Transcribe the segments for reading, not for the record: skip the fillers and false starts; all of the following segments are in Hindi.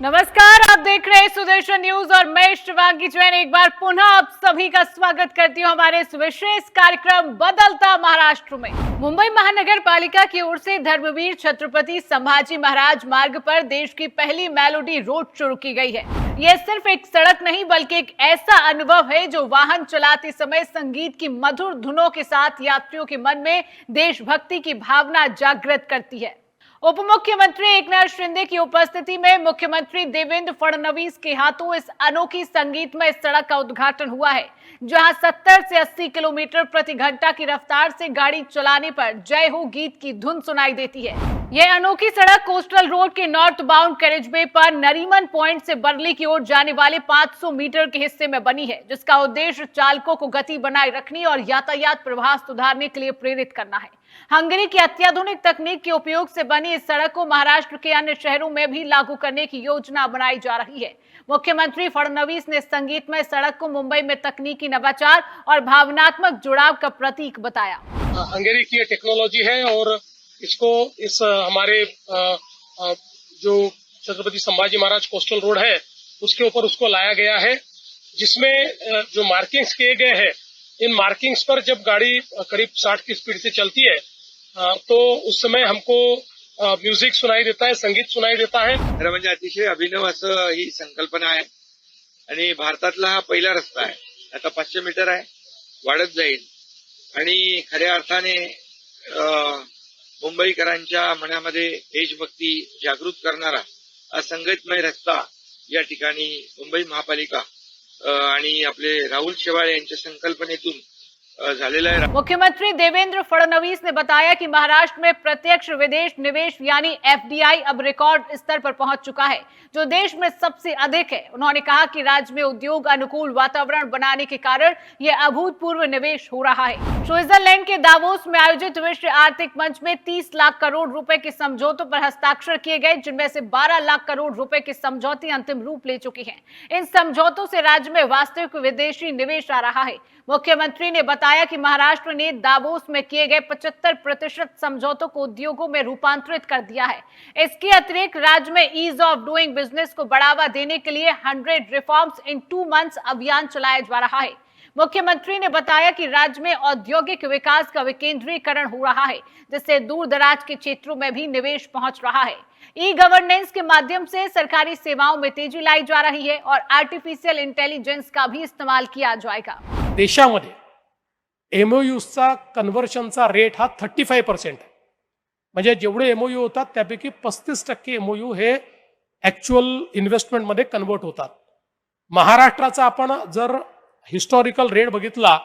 नमस्कार, आप देख रहे हैं सुदर्शन न्यूज और मैं शिवांगी जैन एक बार पुनः आप सभी का स्वागत करती हूं हमारे इस विशेष कार्यक्रम बदलता महाराष्ट्र में। मुंबई महानगर पालिका की ओर से धर्मवीर छत्रपति संभाजी महाराज मार्ग पर देश की पहली मेलोडी रोड शुरू की गई है। यह सिर्फ एक सड़क नहीं बल्कि एक ऐसा अनुभव है जो वाहन चलाते समय संगीत की मधुर धुनों के साथ यात्रियों के मन में देशभक्ति की भावना जागृत करती है। उप मुख्यमंत्री एकनाथ शिंदे की उपस्थिति में मुख्यमंत्री देवेंद्र फडणवीस के हाथों इस अनोखी संगीतमय सड़क का उद्घाटन हुआ है, जहां 70 से 80 किलोमीटर प्रति घंटा की रफ्तार से गाड़ी चलाने पर जय हो गीत की धुन सुनाई देती है। यह अनोखी सड़क कोस्टल रोड के नॉर्थ बाउंड कैरेजवे पर नरीमन पॉइंट से बर्ली की ओर जाने वाले 500 मीटर के हिस्से में बनी है, जिसका उद्देश्य चालकों को गति बनाए रखने और यातायात प्रवाह सुधारने के लिए प्रेरित करना है। हंगरी की अत्याधुनिक तकनीक के उपयोग से बनी इस सड़क को महाराष्ट्र के अन्य शहरों में भी लागू करने की योजना बनाई जा रही है। मुख्यमंत्री फडणवीस ने संगीतमय सड़क को मुंबई में तकनीकी नवाचार और भावनात्मक जुड़ाव का प्रतीक बताया। हंगरी की टेक्नोलॉजी है और इसको इस हमारे जो छत्रपति संभाजी महाराज कोस्टल रोड है उसके ऊपर उसको लाया गया है, जिसमें जो मार्किंग्स किए गए हैं, इन मार्किंग्स पर जब गाड़ी करीब 60 की स्पीड से चलती है तो उस समय हमको म्युझिक सुनाई देता है, संगीत सुनाई देता है। खरं म्हणजे अतिशय अभिनव असं ही संकल्पना आहे आणि भारतातला हा पहिला रस्ता आहे। आता 500 मीटर आहे, वाढत जाईल आणि खऱ्या अर्थाने मुंबईकरांच्या मनामध्ये देशभक्ती जागृत करणारा हा संगीतमय रस्ता या ठिकाणी मुंबई महापालिका आणि आपले राहुल शेवाळे यांच्या संकल्पनेतून झालेला है। मुख्यमंत्री देवेंद्र फडणवीस ने बताया कि महाराष्ट्र में प्रत्यक्ष विदेश निवेश यानी एफडीआई अब रिकॉर्ड स्तर पर पहुंच चुका है, जो देश में सबसे अधिक है। उन्होंने कहा कि राज्य में उद्योग अनुकूल वातावरण बनाने के कारण यह अभूतपूर्व निवेश हो रहा है। स्विट्जरलैंड के दावोस में आयोजित विश्व आर्थिक मंच में 30 लाख करोड़ रुपए के समझौतों पर हस्ताक्षर किए गए, जिनमें से 12 लाख करोड़ रुपए के समझौते अंतिम रूप ले चुके हैं। इन समझौतों से राज्य में वास्तविक विदेशी निवेश आ रहा है। मुख्यमंत्री ने बताया कि महाराष्ट्र ने दावोस में किए गए 75% समझौतों को उद्योगों में रूपांतरित कर दिया है। इसके अतिरिक्त राज्य में ईज ऑफ डूइंग बिजनेस को बढ़ावा देने के लिए 100 रिफॉर्म्स इन 2 मंथ्स अभियान चलाया जा रहा है। मुख्यमंत्री ने बताया कि राज्य में औद्योगिक विकास का विकेंद्रीकरण हो रहा है, जिससे दूर दराज के क्षेत्रों में भी निवेश पहुंच रहा है। ई गवर्नेंस के माध्यम से सरकारी सेवाओं में तेजी लाई जा रही है और आर्टिफिशियल इंटेलिजेंस का भी इस्तेमाल किया जाएगा। देशामध्ये एमओयूचा कन्व्हर्शनचा रेट हा 35% आहे। म्हणजे जेवढे एमओयू होतात त्यापैकी 35% एमओयू हे ऍक्च्युअल इन्व्हेस्टमेंटमध्ये कन्वर्ट होतात। महाराष्ट्राचा आपण जर हिस्टॉरिकल रेट बघितला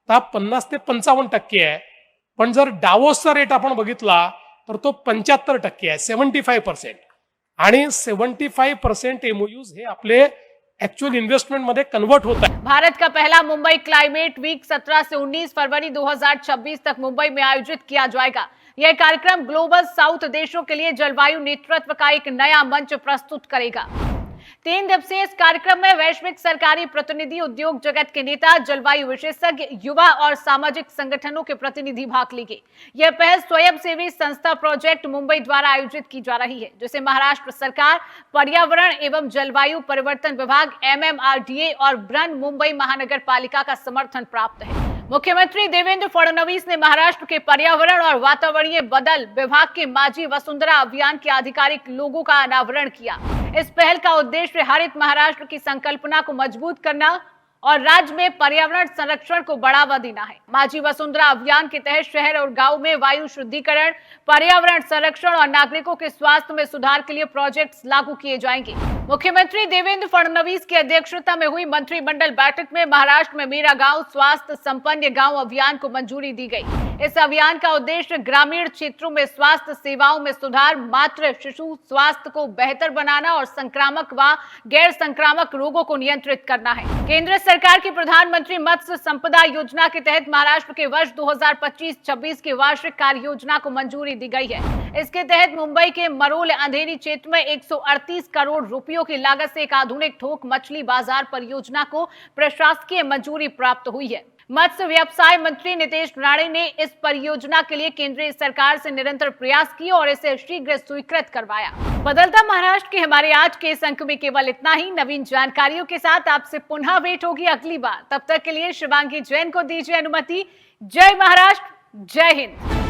तर 50 ते 55% आहे, पण जर डावोसचा रेट आपण बघितला तर तो 75% आहे, 75%। आणि 75% एमओयूज हे आपले एक्चुअल इन्वेस्टमेंट मध्ये कन्वर्ट होता है। भारत का पहला मुंबई क्लाइमेट वीक 17 से 19 फरवरी 2026 तक मुंबई में आयोजित किया जाएगा। यह कार्यक्रम ग्लोबल साउथ देशों के लिए जलवायु नेतृत्व का एक नया मंच प्रस्तुत करेगा। 3 दिवसीय इस कार्यक्रम में वैश्विक सरकारी प्रतिनिधि, उद्योग जगत के नेता, जलवायु विशेषज्ञ, युवा और सामाजिक संगठनों के प्रतिनिधि भाग लेंगे। यह पहल स्वयंसेवी संस्था प्रोजेक्ट मुंबई द्वारा आयोजित की जा रही है, जिसे महाराष्ट्र सरकार, पर्यावरण एवं जलवायु परिवर्तन विभाग, MMRDA और बृहन मुंबई महानगर पालिका का समर्थन प्राप्त है। मुख्यमंत्री देवेंद्र फडणवीस ने महाराष्ट्र के पर्यावरण और वातावरणीय बदल विभाग के माझी वसुंधरा अभियान के आधिकारिक लोगो का अनावरण किया। इस पहल का उद्देश्य हरित महाराष्ट्र की संकल्पना को मजबूत करना और राज्य में पर्यावरण संरक्षण को बढ़ावा देना है। माझी वसुंधरा अभियान के तहत शहर और गांव में वायु शुद्धिकरण, पर्यावरण संरक्षण और नागरिकों के स्वास्थ्य में सुधार के लिए प्रोजेक्ट्स लागू किए जाएंगे। मुख्यमंत्री देवेंद्र फडणवीस की अध्यक्षता में हुई मंत्रिमंडल बैठक में महाराष्ट्र में मेरा गांव स्वास्थ्य संपन्न गांव अभियान को मंजूरी दी गई। इस अभियान का उद्देश्य ग्रामीण क्षेत्रों में स्वास्थ्य सेवाओं में सुधार, मातृ शिशु स्वास्थ्य को बेहतर बनाना और संक्रामक व गैर संक्रामक रोगों को नियंत्रित करना है। केंद्र सरकार की प्रधानमंत्री मत्स्य संपदा योजना के तहत महाराष्ट्र के वर्ष 2025-26 की वार्षिक कार्य योजना को मंजूरी दी गई है। इसके तहत मुंबई के मरोल अंधेरी क्षेत्र में 138 करोड़ रुपयों की लागत से एक आधुनिक थोक मछली बाजार परियोजना को प्रशासकीय मंजूरी प्राप्त हुई है। मत्स्य व्यवसाय मंत्री नितेश राणे ने इस परियोजना के लिए केंद्रीय सरकार से निरंतर प्रयास किए और इसे शीघ्र स्वीकृत करवाया। बदलता महाराष्ट्र के हमारे आज के इस अंक में केवल इतना ही। नवीन जानकारियों के साथ आपसे पुनः भेंट होगी अगली बार। तब तक के लिए शिवांगी जैन को दीजिए अनुमति। जय महाराष्ट्र, जय हिंद।